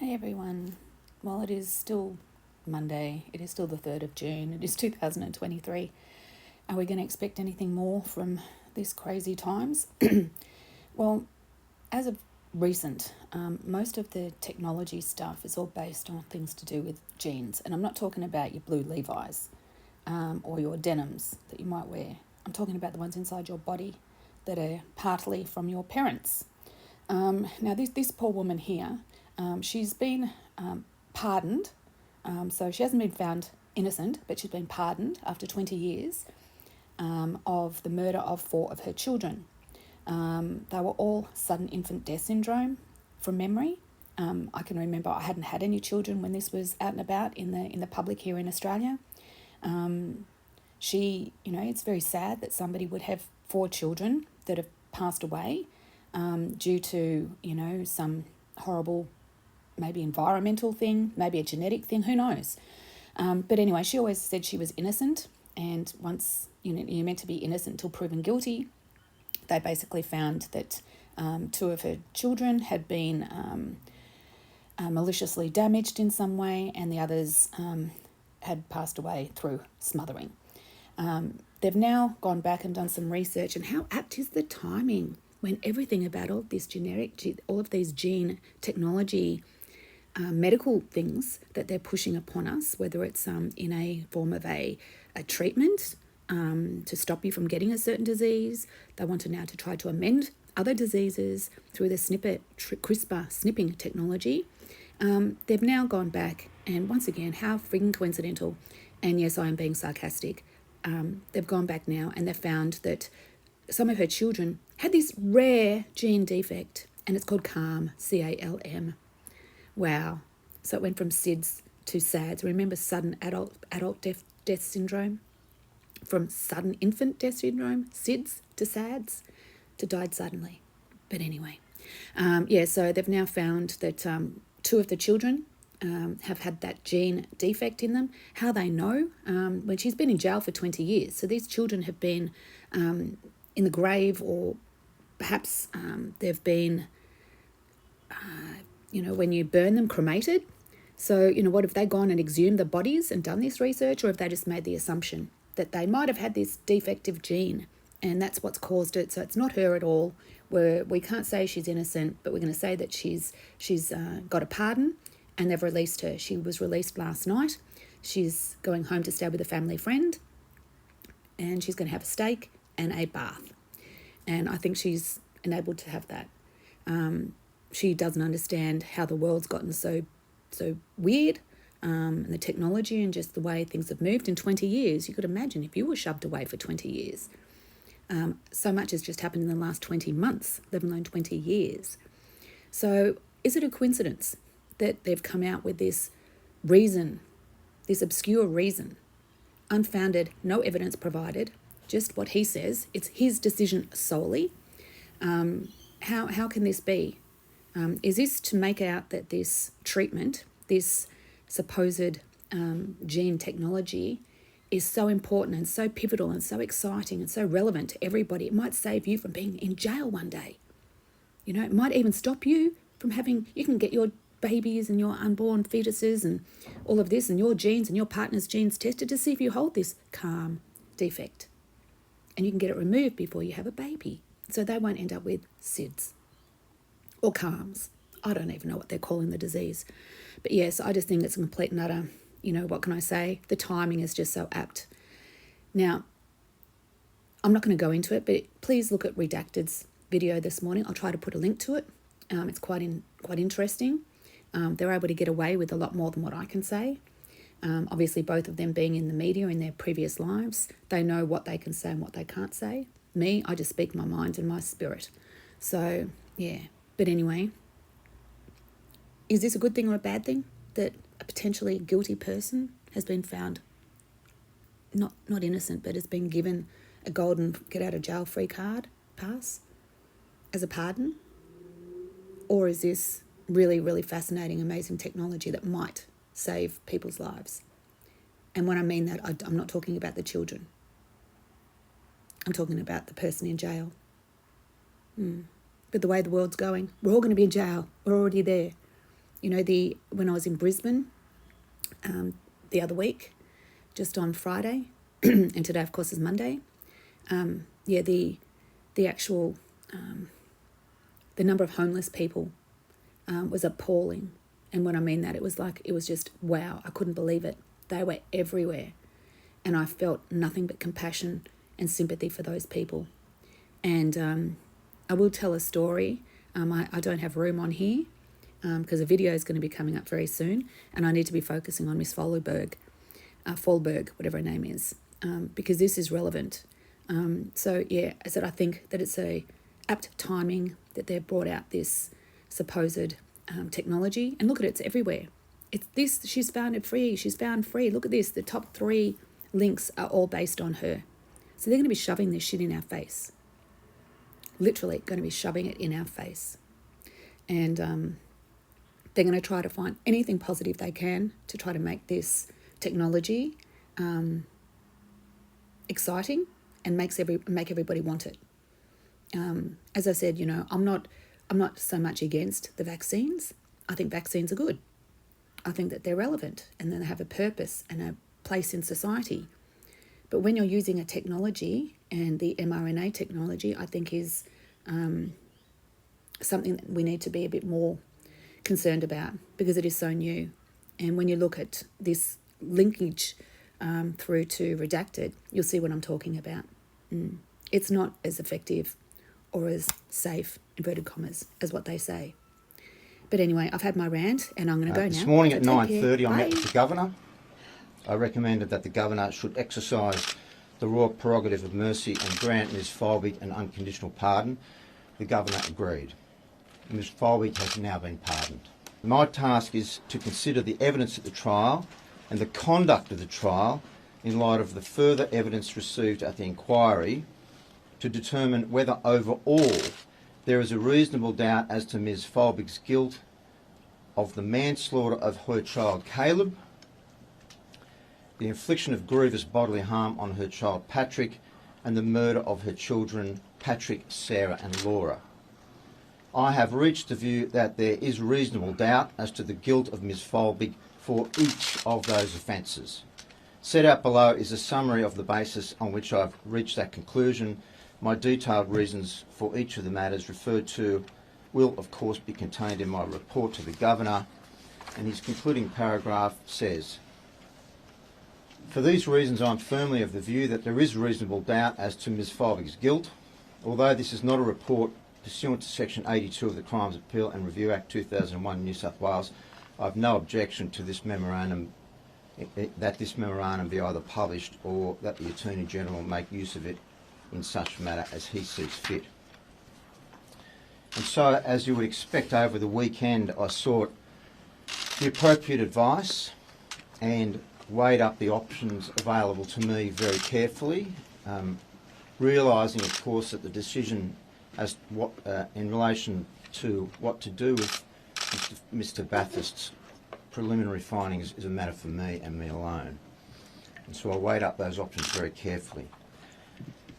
Hey everyone. Well, it is still Monday. It is still the 3rd of June. It is 2023. Are we going to expect anything more from these crazy times? Well, as of recent, most of the technology stuff is all based on things to do with genes. And I'm not talking about your blue Levi's or your denims that you might wear. I'm talking about the ones inside your body that are partly from your parents. Now, this poor woman here, she's been pardoned. So she hasn't been found innocent, but she's been pardoned after 20 years of the murder of 4 of her children. They were all sudden infant death syndrome from memory. I can remember I hadn't had any children when this was out and about in the public here in Australia. It's very sad that somebody would have 4 children that have passed away due to, some horrible, maybe environmental thing, maybe a genetic thing, who knows. But anyway, she always said she was innocent. And once, you're meant to be innocent until proven guilty, they basically found that 2 of her children had been maliciously damaged in some way, and the others had passed away through smothering. They've now gone back and done some research, and how apt is the timing when everything about all of these gene technology, medical things that they're pushing upon us, whether it's in a form of a treatment to stop you from getting a certain disease. They want to now to try to amend other diseases through the CRISPR snipping technology. They've now gone back, and once again, how freaking coincidental, and yes, I am being sarcastic, they've gone back now and they've found that some of her children had this rare gene defect, and it's called CALM, C-A-L-M. Wow. So it went from SIDS to SADS. Remember sudden adult death syndrome? From sudden infant death syndrome, SIDS, to SADS, to died suddenly. But anyway, so they've now found that 2 of the children have had that gene defect in them. How they know? When she's been in jail for 20 years. So these children have been in the grave, or perhaps they've been, when you burn them, cremated. So, what have they gone and exhumed the bodies and done this research, or have they just made the assumption that they might have had this defective gene and that's what's caused it? So it's not her at all. We can't say she's innocent, but we're going to say that she's got a pardon, and they've released her. She was released last night. She's going home to stay with a family friend, and she's going to have a steak and a bath. And I think she's enabled to have that. She doesn't understand how the world's gotten so weird, and the technology and just the way things have moved in 20 years. You could imagine if you were shoved away for 20 years. So much has just happened in the last 20 months, let alone 20 years. So is it a coincidence that they've come out with this reason, this obscure reason, unfounded, no evidence provided, just what he says? It's his decision solely. How can this be? Is this to make out that this treatment, this supposed gene technology, is so important and so pivotal and so exciting and so relevant to everybody? It might save you from being in jail one day. It might even stop you from you can get your babies and your unborn fetuses and all of this and your genes and your partner's genes tested to see if you hold this CALM defect. And you can get it removed before you have a baby. So they won't end up with SIDS or CALMs. I don't even know what they're calling the disease. But yes, I just think it's a complete and utter, what can I say? The timing is just so apt. Now, I'm not going to go into it, but please look at Redacted's video this morning. I'll try to put a link to it. It's quite interesting. They're able to get away with a lot more than what I can say. Obviously, both of them being in the media in their previous lives, they know what they can say and what they can't say. Me, I just speak my mind and my spirit. So, yeah. But anyway, is this a good thing or a bad thing that a potentially guilty person has been found not innocent, but has been given a golden get-out-of-jail-free card pass as a pardon? Or is this really, really fascinating, amazing technology that might save people's lives? And when I mean that, I'm not talking about the children. I'm talking about the person in jail. But the way the world's going, we're all going to be in jail. We're already there. when I was in Brisbane the other week, just on Friday, and today, of course, is Monday. The actual the number of homeless people was appalling. And when I mean that, it was just, wow, I couldn't believe it. They were everywhere. And I felt nothing but compassion and sympathy for those people. And I will tell a story. I don't have room on here because a video is going to be coming up very soon, and I need to be focusing on Miss Folberg, whatever her name is, because this is relevant. I said I think that it's a apt timing that they've brought out this supposed technology. And look at it, it's everywhere. It's this, she's found it free, she's found free. Look at this, the top 3 links are all based on her. So they're going to be shoving this shit in our face. Literally going to be shoving it in our face. And they're going to try to find anything positive they can to try to make this technology exciting and make everybody want it. As I said, I'm not so much against the vaccines. I think vaccines are good. I think that they're relevant and then they have a purpose and a place in society. But when you're using a technology, and the mRNA technology, I think is something that we need to be a bit more concerned about because it is so new. And when you look at this linkage through to Redacted, you'll see what I'm talking about. It's not as effective or as safe, inverted commas, as what they say. But anyway, I've had my rant and I'm going to go now. This morning at 9:30 I met with the Governor. I recommended that the Governor should exercise the royal prerogative of mercy and grant Ms Folberg an unconditional pardon. The Governor agreed. Ms Folberg has now been pardoned. My task is to consider the evidence at the trial and the conduct of the trial in light of the further evidence received at the inquiry to determine whether overall there is a reasonable doubt as to Ms Folberg's guilt of the manslaughter of her child Caleb, the infliction of grievous bodily harm on her child Patrick, and the murder of her children Patrick, Sarah and Laura. I have reached the view that there is reasonable doubt as to the guilt of Ms Folberg for each of those offences. Set out below is a summary of the basis on which I've reached that conclusion. My detailed reasons for each of the matters referred to will of course be contained in my report to the Governor, and his concluding paragraph says, "For these reasons I am firmly of the view that there is reasonable doubt as to Ms Folberg's guilt. Although this is not a report pursuant to Section 82 of the Crimes Appeal and Review Act 2001 New South Wales, I have no objection to this memorandum, that this memorandum be either published or that the Attorney General make use of it in such matter as he sees fit." And so, as you would expect, over the weekend I sought the appropriate advice and weighed up the options available to me very carefully, realising, of course, that the decision as what in relation to what to do with Mr Bathurst's preliminary findings is a matter for me and me alone. And so I weighed up those options very carefully.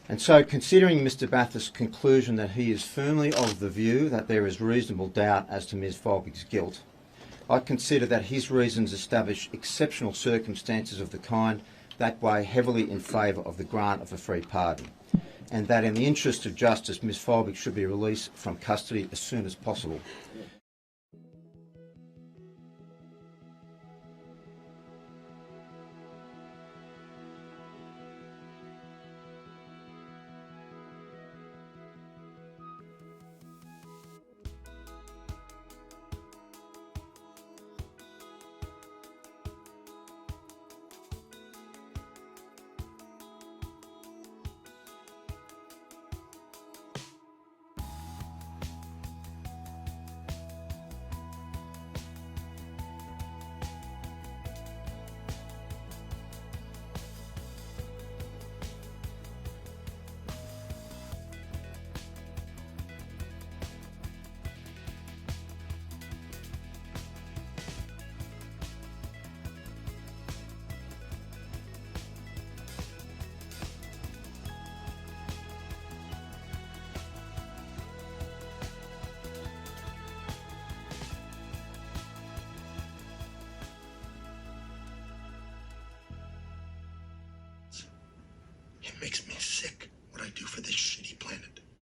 And so, considering Mr Bathurst's conclusion that he is firmly of the view that there is reasonable doubt as to Ms Folberg's guilt, I consider that his reasons establish exceptional circumstances of the kind that weigh heavily in favour of the grant of a free pardon, and that in the interest of justice Ms Folberg should be released from custody as soon as possible. It makes me sick what I do for this shitty planet.